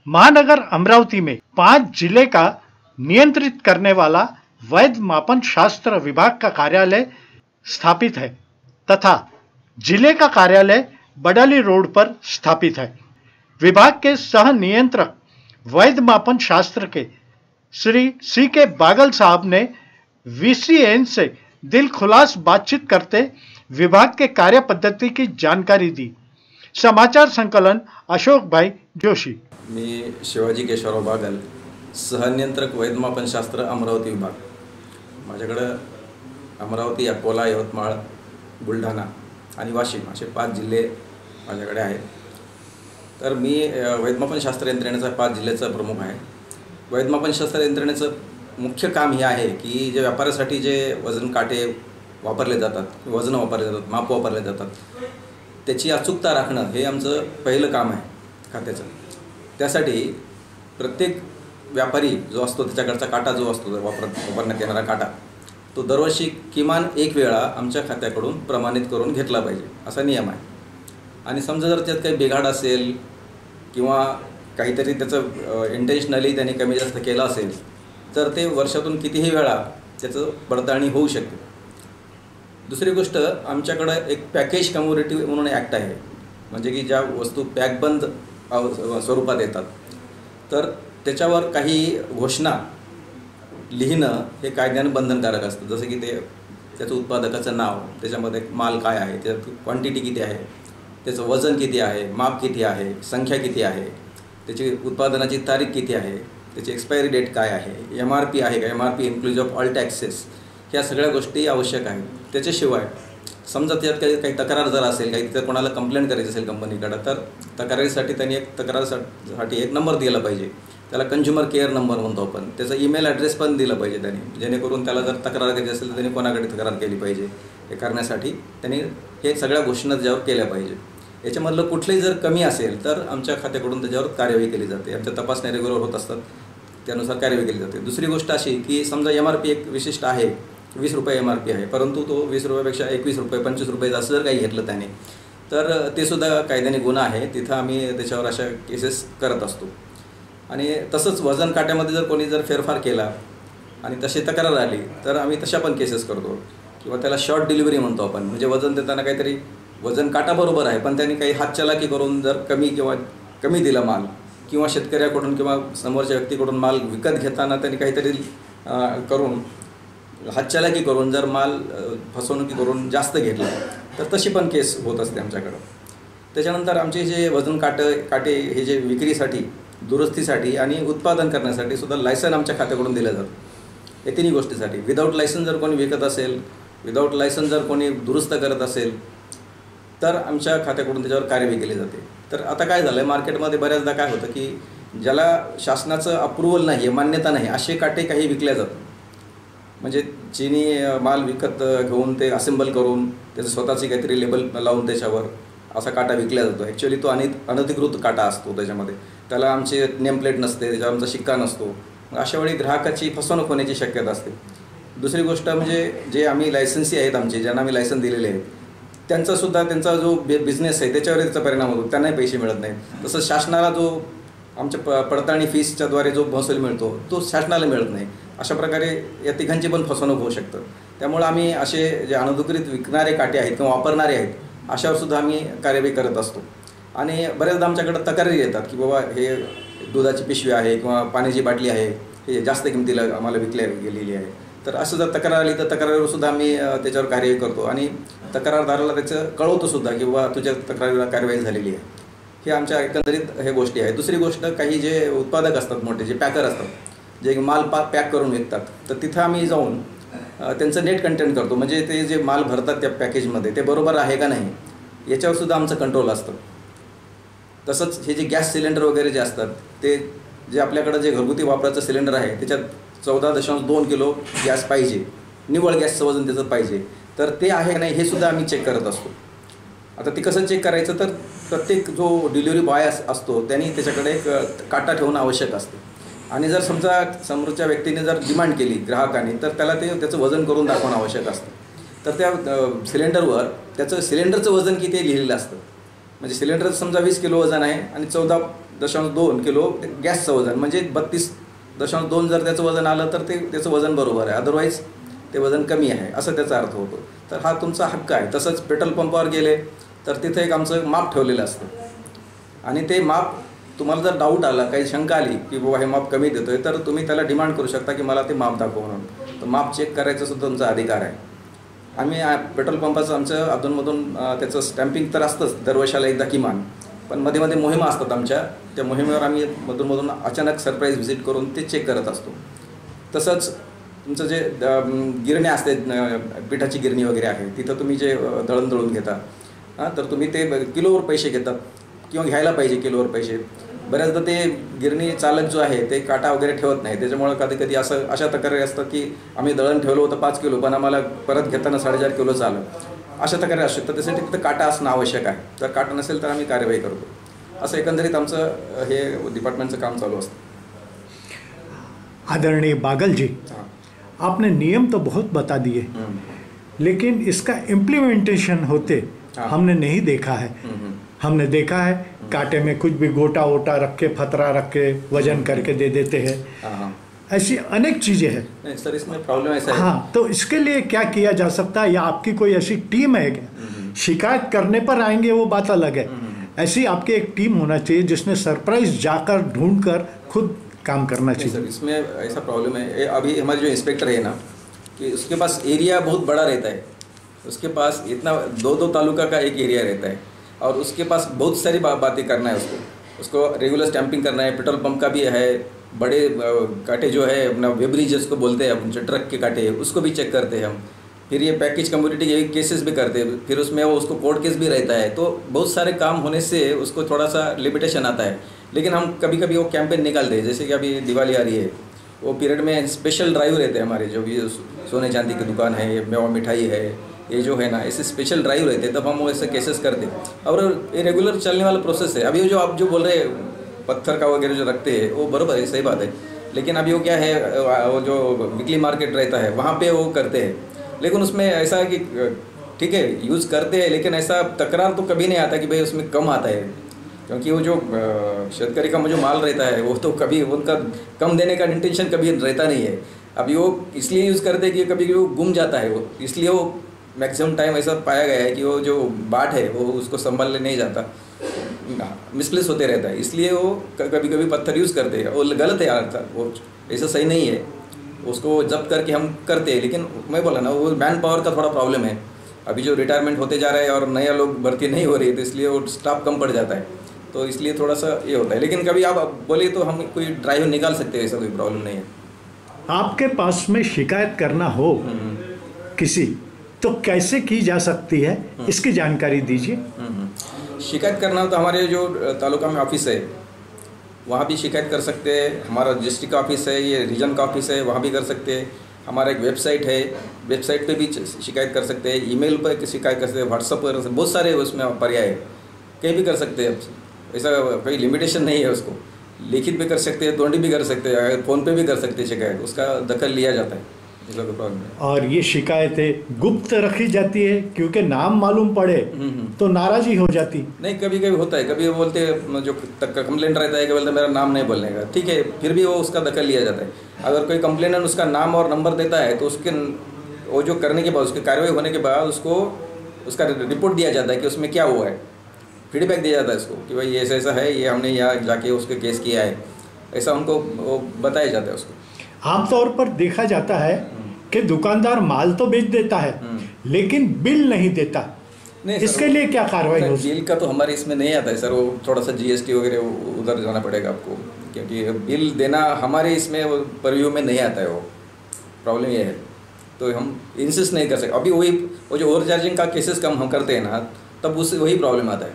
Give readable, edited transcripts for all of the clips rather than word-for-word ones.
महानगर अमरावती में 5 जिले का नियंत्रित करने वाला वैध मापन शास्त्र विभाग का कार्यालय स्थापित है तथा जिले का कार्यालय बडाली रोड पर स्थापित है। विभाग के सह नियंत्रक वैध मापन शास्त्र के श्री C.K. बागल साहब ने VCN से दिल खुलास बातचीत करते विभाग के कार्य पद्धति की जानकारी दी। समाचार संकलन अशोक भाई जोशी। मी शिवाजी केशवराव बागल, सहनियंत्रक वैधमापनशास्त्र अमरावती विभाग। माझ्याकडे अमरावती, अकोला, यवतमाळ, बुलढाणा आणि वाशिम असे 5 जिल्हे माझ्याकडे आहेत। तर मी वैधमापनशास्त्र यंत्रणेचा 5 जिल्ह्याचा प्रमुख आहे। वैधमापनशास्त्र यंत्रणेचं मुख्य काम हे आहे की जे व्यापारासाठी जे वजन काटे वापरले जातात, वजन वापरले जातात, माप वापरले जातात, त्याची अचूकता राखणं हे आमचं पहिलं काम आहे खात्याचं। त्यासाठी प्रत्येक व्यापारी जो असतो त्याच्याकडचा काटा जो असतो वापरण्यात येणारा काटा तो दरवर्षी किमान 1 वेळा आमच्या खात्याकडून प्रमाणित करून घेतला पाहिजे असा नियम आहे। आणि समजा जर त्यात काही बिघाड असेल किंवा काहीतरी त्याचं इंटेन्शनली त्यांनी कमी जास्त केलं असेल तर ते वर्षातून कितीही वेळा त्याचं पडताळणी होऊ शकते। दुसरी गोष्ट, आमच्याकडे एक पॅकेज कम्युनिटी म्हणून ॲक्ट आहे, म्हणजे की ज्या वस्तू पॅकबंद स्वरूपात येतात तर त्याच्यावर काही घोषणा लिहिणं हे कायद्याने बंधनकारक असतं। जसं की त्याचं उत्पादकाचं नाव, त्याच्यामध्ये माल काय आहे, त्याची क्वांटिटी किती आहे, त्याचं वजन किती आहे, माप किती आहे, संख्या किती आहे, त्याची उत्पादनाची तारीख किती आहे, त्याची एक्सपायरी डेट काय आहे, MRP आहे का, MRP inclusive of all taxes, ह्या सगळ्या गोष्टी आवश्यक आहेत। त्याच्याशिवाय समजा त्यात काही तक्रार जर असेल, काही तर कोणाला कंप्लेंट करायची असेल कंपनीकडे, तर तक्रारीसाठी त्यांनी तक्रारीसाठी एक नंबर दिला पाहिजे, त्याला कंझ्युमर केअर नंबर म्हणतो आपण। त्याचा ईमेल ॲड्रेस पण दिला पाहिजे त्यांनी, जेणेकरून त्याला जर तक्रार करायची असेल तर त्यांनी कोणाकडे तक्रार केली पाहिजे हे करण्यासाठी त्यांनी हे सगळ्या घोषणा त्याच्यावर केल्या पाहिजे। याच्यामधलं कुठलंही जर कमी असेल तर आमच्या खात्याकडून त्याच्यावर कार्यवाही केली जाते। आमच्या तपासण्या रेग्युलर होत असतात, त्यानुसार कार्यवाही केली जाते। दुसरी गोष्ट अशी की समजा MRP एक विशिष्ट आहे, 20 रुपये MRP आहे, परंतु तो 20 रुपयापेक्षा 21 रुपये 25 रुपये असं जर काही घेतलं त्याने तर ते सुद्धा कायद्याने गुन्हा आहे। तिथं आम्ही त्याच्यावर अशा केसेस करत असतो। आणि तसंच वजन काट्यामध्ये जर कोणी जर फेरफार केला आणि तशी तक्रार आली तर आम्ही तशा पण केसेस करतो। किंवा त्याला शॉर्ट डिलिव्हरी म्हणतो आपण, म्हणजे वजन देताना काहीतरी वजन काटा बरोबर आहे पण त्यांनी काही हातचलाकी करून जर कमी दिला माल, किंवा शेतकऱ्याकडून किंवा समोरच्या व्यक्तीकडून माल विकत घेताना त्यांनी काहीतरी करून हातचलाकी करून जर माल फसवणुकी करून जास्त घेतला तर तशी पण केस होत असते आमच्याकडं। त्याच्यानंतर आमचे जे वजन काटे हे जे विक्रीसाठी, दुरुस्तीसाठी आणि उत्पादन करण्यासाठी सुद्धा लायसन आमच्या खात्याकडून दिलं जातं। या तिन्ही गोष्टीसाठी विदाऊट लायसन जर कोणी विकत असेल, विदाऊट लायसन जर कोणी दुरुस्त करत असेल तर आमच्या खात्याकडून त्याच्यावर कार्यवाही केली जाते। तर आता काय झालं आहे, मार्केटमध्ये बऱ्याचदा काय होतं की ज्याला शासनाचं अप्रूव्हल नाही आहे, मान्यता नाही, असे काटे काही विकले जातात। म्हणजे चीनी माल विकत घेऊन ते असेंबल करून त्याचं स्वतःची काहीतरी लेबल लावून त्याच्यावर असा काटा विकला जातो। ॲक्च्युअली तो अनधिकृत काटा असतो, त्याच्यामध्ये त्याला आमची नेमप्लेट नसते, त्याच्यावर आमचा शिक्का नसतो। अशा वेळी ग्राहकाची फसवणूक होण्याची शक्यता असते। दुसरी गोष्ट म्हणजे जे आम्ही लायसन्सी आहेत आमचे, ज्यांना आम्ही लायसन दिलेले आहेत, त्यांचा जो बिझनेस आहे त्याच्यावर त्याचा परिणाम होतो, त्यांनाही पैसे मिळत नाहीत। तसंच शासनाला जो आमच्या पडताळणी फीसच्याद्वारे जो महसूल मिळतो तो शासनाला मिळत नाही। अशा प्रकारे या तिघांची पण फसवणूक होऊ शकतं। त्यामुळे आम्ही असे जे अनधिकृत विकणारे काटे आहेत किंवा वापरणारे आहेत अशावर सुद्धा आम्ही कार्यवाही करत असतो। आणि बऱ्याचदा आमच्याकडे तक्रारी येतात की बाबा हे दुधाची पिशवी आहे किंवा पाण्याची बाटली आहे, हे जास्त किमतीला आम्हाला विकल्या गेलेली आहे। तर असं जर तक्रार आली तर तक्रारीवर सुद्धा आम्ही त्याच्यावर कार्यवाही करतो आणि तक्रारदाराला त्याचं कळवतो सुद्धा की बाबा तुझ्या तक्रारीला कार्यवाही झालेली आहे। हे आमच्या एकंदरीत हे गोष्टी आहेत। दुसरी गोष्ट, काही जे उत्पादक असतात मोठे, जे पॅकर असतात, जे माल पॅक करून विकतात, तर तिथं आम्ही जाऊन त्यांचं नेट कंटेंट करतो, म्हणजे ते जे माल भरतात त्या पॅकेजमध्ये ते बरोबर आहे का नाही याच्यावर सुद्धा आमचं कंट्रोल असतं। तसंच हे जे गॅस सिलेंडर वगैरे जे असतात, ते जे आपल्याकडं जे घरगुती वापराचं सिलेंडर आहे त्याच्यात 14.2 किलो गॅस पाहिजे, निव्वळ गॅसचं वजन त्याचं पाहिजे, तर ते आहे का नाही हे सुद्धा आम्ही चेक करत असतो। आता ते कसं चेक करायचं, तर प्रत्येक जो डिलिव्हरी बॉय असतो त्यांनी त्याच्याकडे एक काटा ठेवणं आवश्यक असतं। आणि जर समजा समोरच्या व्यक्तीने जर डिमांड केली ग्राहकाने तर त्याला त्याचं वजन करून दाखवणं आवश्यक असतं। तर त्या सिलेंडरवर त्याचं सिलेंडरचं वजन किती लिहिलेलं असतं। म्हणजे सिलेंडर समजा 20 किलो वजन आहे आणि 14 32.2 किलो गॅसचं वजन, म्हणजे 32.2 जर त्याचं वजन आलं तर त्याचं वजन बरोबर आहे, अदरवाईज ते वजन कमी आहे असं त्याचा अर्थ होतो. तर हा तुमचा हक्क आहे. तसंच पेट्रोल पंपावर गेले तर तिथे एक आमचं माप ठेवलेलं असतं आणि ते माप तुम्हाला जर डाऊट आला, काही शंका आली की बाबा हे माप कमी देतोय, तर तुम्ही त्याला डिमांड करू शकता की मला ते माप दाखव म्हणून. तर माप चेक करायचा सुद्धा तुमचा अधिकार आहे. आम्ही पेट्रोल पंपाचं आमचं अधूनमधून त्याचं स्टॅम्पिंग तर असतंच दरवर्षाला एकदा किमान, पण मध्ये मध्ये मोहिमा असतात आमच्या, त्या मोहिमेवर आम्ही मधूनमधून अचानक सरप्राईज व्हिजिट करून ते चेक करत असतो. तसंच तुमचं जे गिरण्या असते, पिठाची गिरणी वगैरे आहे, तिथं तुम्ही जे दळून घेता, तर तुम्ही ते किलोवर पैसे घेतात किंवा घ्यायला पाहिजे किलोवर पैसे. बऱ्याचदा ते गिरणी चालक जो आहे ते काटा वगैरे ठेवत नाही, त्याच्यामुळे कधी कधी अशा तक्रारी असतात की आम्ही दळण ठेवलं होतं 5 किलो पण आम्हाला परत घेताना 4.5 किलोचं आलं, अशा तक्रारी असू शकतात. त्यासाठी तिथं काटा असणं आवश्यक आहे. जर काटा नसेल तर आम्ही कार्यवाही करतो. असं एकंदरीत आमचं हे डिपार्टमेंटचं काम चालू असतं. आदरणीय बागल जी, आपने नियम तो बहुत बता दिए, लेकिन इसका इम्प्लीमेंटेशन होते हमने नहीं देखा है. हमने देखा है कांटे में कुछ भी गोटा वोटा रख के, फतरा रख के वजन करके दे देते हैं. ऐसी अनेक चीजें हैं. नहीं सर, इसमें प्रॉब्लम ऐसा है. हाँ, तो इसके लिए क्या किया जा सकता है, या आपकी कोई ऐसी टीम है क्या? शिकायत करने पर आएंगे वो बात अलग है, ऐसी आपकी एक टीम होना चाहिए जिसने सरप्राइज जाकर ढूंढ कर खुद काम करना चाहिए. सर, इसमें ऐसा प्रॉब्लम है, अभी हमारे जो इंस्पेक्टर है ना, कि उसके पास एरिया बहुत बड़ा रहता है. उसके पास इतना 2 तालुका का एक एरिया रहता है और उसके पास बहुत सारी बातें करना है. उसको रेगुलर स्टैंपिंग करना है. पेट्रोल पंप का भी है, बड़े कांटे जो है अपना वेबरी जिसको बोलते हैं, जो ट्रक के कांटे हैं उसको भी चेक करते हैं हम. फिर ये पैकेज कम्युनिटी के केसेस भी करते हैं. फिर उसमें वो उसको कोर्ट केस भी रहता है. तो बहुत सारे काम होने से उसको थोड़ा सा लिमिटेशन आता है. लेकिन हम कभी कभी वो कैंपेन निकालते हैं, जैसे कि अभी दिवाली आ रही है, वो पीरियड में स्पेशल ड्राइव रहते हैं हमारे, जो भी सोने चांदी की दुकान है, मेवा मिठाई है, ये जो है ना, ऐसे स्पेशल ड्राइव रहते हैं, तब हम वो ऐसे केसेस करते हैं. और ये रेगुलर चलने वाला प्रोसेस है. अभी जो आप जो बोल रहे हैं पत्थर का वगैरह जो रखते हैं वो बराबर है, सही बात है. लेकिन अभी वो क्या है, वो जो वीकली मार्केट रहता है वहाँ पे वो करते हैं. लेकिन उसमें ऐसा है कि ठीक है यूज़ करते हैं, लेकिन ऐसा तकरार तो कभी नहीं आता कि भाई उसमें कम आता है, क्योंकि वो जो शेतकरी का जो माल रहता है वो तो कभी उनका कम देने का इंटेंशन कभी रहता नहीं है. अभी वो इसलिए यूज़ करते हैं कि कभी वो गुम जाता है वो, इसलिए वो मैक्सिमम टाइम ऐसा पाया गया है कि वो जो बाट है वो उसको संभालने नहीं जाता, मिसप्लेस होते रहता है. इसलिए वो कभी कभी पत्थर यूज़ करते हैं. वो गलत है यार, वो ऐसा सही नहीं है. उसको जब्त करके हम करते हैं, लेकिन मैं बोला ना वो मैन पावर का थोड़ा प्रॉब्लम है. अभी जो रिटायरमेंट होते जा रहा है और नया लोग भर्ती नहीं हो रही है, तो इसलिए वो स्टाफ कम पड़ जाता है. तो इसलिए थोड़ा सा ये होता है. लेकिन कभी आप बोलिए तो हम कोई ड्राइव निकाल सकते हैं, ऐसा कोई प्रॉब्लम नहीं है. आपके पास में शिकायत करना हो किसी, तो कैसे की जा सकती है, इसकी जानकारी दीजिए. शिकायत करना हो तो हमारे जो तालुका में ऑफिस है वहाँ भी शिकायत कर सकते हैं. हमारा डिस्ट्रिक्ट ऑफिस है, ये रीजन का ऑफिस है, वहाँ भी कर सकते हैं. हमारा एक वेबसाइट है, वेबसाइट पे भी शिकायत कर सकते हैं. ईमेल पर शिकायत कर सकते हैं, व्हाट्सअप पर, बहुत सारे उसमें पर्याय है, कहीं भी कर सकते हैं. ऐसा कोई लिमिटेशन नहीं है. उसको लिखित भी कर सकते हैं, तोंडी भी कर सकते हैं, फ़ोन पे भी कर सकते हैं शिकायत, उसका दखल लिया जाता है. इसका कोई प्रॉब्लम नहीं. और ये शिकायतें गुप्त रखी जाती है, क्योंकि नाम मालूम पड़े तो नाराज़गी हो जाती. नहीं, कभी कभी होता है, कभी वो बोलते हैं, जो कंप्लेंट रहता है कि बोलते मेरा नाम नहीं बोलने का, ठीक है, फिर भी वो उसका दखल लिया जाता है. अगर कोई कंप्लेनेंट उसका नाम और नंबर देता है तो उसके वो जो करने के बाद, उसकी कार्रवाई होने के बाद उसको उसका रिपोर्ट दिया जाता है कि उसमें क्या हुआ है, फीडबैक दिया जाता है उसको कि भाई ऐसा ऐसा है, ये हमने यहाँ जाके उसके केस किया है, ऐसा उनको वो बताया जाता है उसको. आमतौर पर देखा जाता है कि दुकानदार माल तो बेच देता है लेकिन बिल नहीं देता. नहीं, इसके लिए क्या कार्रवाई हो? बिल का तो हमारे इसमें नहीं आता है सर. वो थोड़ा सा GST वगैरह उधर जाना पड़ेगा आपको, क्योंकि बिल देना हमारे इसमें परव्यू में नहीं आता है. वो प्रॉब्लम ये है, तो हम इंसिस्ट नहीं कर सकते. अभी वही वो जो ओवर चार्जिंग का केसेस कम हम करते हैं ना, तब उससे वही प्रॉब्लम आता है.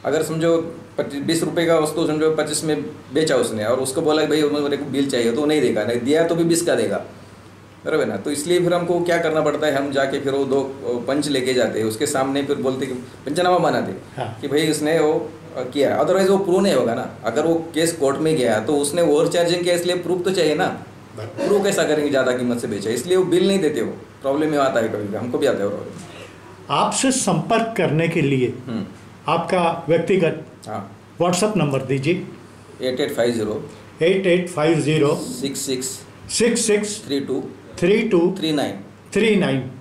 अगर समझो 20 रुपये का वस्तु समझो 25 में बेचा उसने, और उसको बोला कि भाई मेरे को बिल चाहिए, तो नहीं देगा, नहीं दिया तो भी 20 का देगा, बराबर ना. तो इसलिए फिर हमको क्या करना पड़ता है, हम जाके फिर वो 2 पंच लेके जाते हैं, उसके सामने फिर बोलते कि पंचनामा बनाते कि भाई उसने वो किया. अदरवाइज वो प्रूव नहीं होगा ना. अगर वो केस कोर्ट में गया तो उसने ओवर चार्जिंग किया, इसलिए प्रूफ तो चाहिए ना. प्रूव कैसा करेंगे ज़्यादा कीमत से बेचा, इसलिए वो बिल नहीं देते. वो प्रॉब्लम में आता है, कभी हमको भी आता है प्रॉब्लम. आपसे संपर्क करने के लिए आपका व्यक्तिगत व्हाट्सएप नंबर दीजिए. 8850 8850 66 66 32 32 39. 39